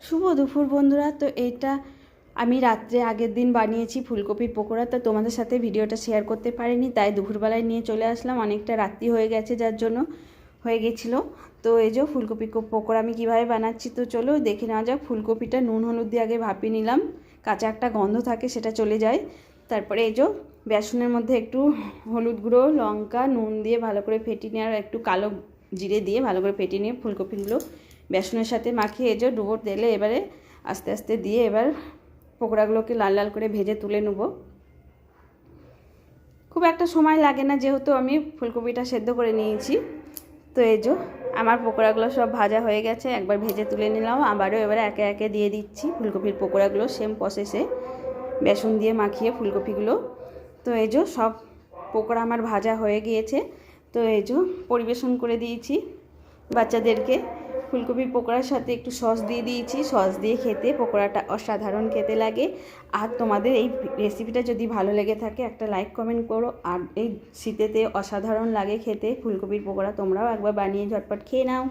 শুভ দুপুর বন্ধুরা। তো এইটা আমি রাত্রে আগের দিন বানিয়েছি ফুলকপির পকোড়া, তো তোমাদের সাথে ভিডিওটা শেয়ার করতে পারিনি, তাই দুপুরবেলায় নিয়ে চলে আসলাম। অনেকটা রাত্রি হয়ে গেছে যার জন্য হয়ে গেছিলো। তো এই যে ফুলকপি পকোড়া আমি কীভাবে বানাচ্ছি তো চলো দেখে নেওয়া যাক। ফুলকপিটা নুন হলুদ দিয়ে আগে ভাপিয়ে নিলাম, কাঁচা একটা গন্ধ থাকে সেটা চলে যায়। তারপরে এই যে বেসনের মধ্যে একটু হলুদ গুঁড়ো, লঙ্কা, নুন দিয়ে ভালো করে ফেটিয়ে নিয়ে আর একটু কালো জিরে দিয়ে ভালো করে ফেটিয়ে নিয়ে ফুলকপিগুলো বেসনের সাথে মাখিয়ে এই যে ডুবো তেলে এবারে আস্তে আস্তে দিয়ে এবার পকোড়াগুলোকে লাল লাল করে ভেজে তুলে নেব। খুব একটা সময় লাগে না যেহেতু আমি ফুলকপিটা সেদ্ধ করে নিয়েছি। তো এই যে আমার পকোড়াগুলো সব ভাজা হয়ে গেছে, একবার ভেজে তুলে নিলাম। আবারও এবারে একে একে দিয়ে দিচ্ছি ফুলকপির পকোড়াগুলো সেম প্রসেসে বেসন দিয়ে মাখিয়ে ফুলকপিগুলো। তো এই যে সব পকোড়া আমার ভাজা হয়ে গিয়েছে। তো এই যে পরিবেশন করে দিয়েছি বাচ্চাদেরকে। ফুলকপির পকোড়ার সাথে একটু সস দিয়ে দিয়েছি, সস দিয়ে খেতে পকোড়াটা অসাধারণ খেতে লাগে। আর তোমাদের এই রেসিপিটা যদি ভালো লেগে থাকে একটা লাইক কমেন্ট করো। আর এই শীতেতে অসাধারণ লাগে খেতে ফুলকপির পকোড়া, তোমরাও একবার বানিয়ে ঝটপট খেয়ে নাও।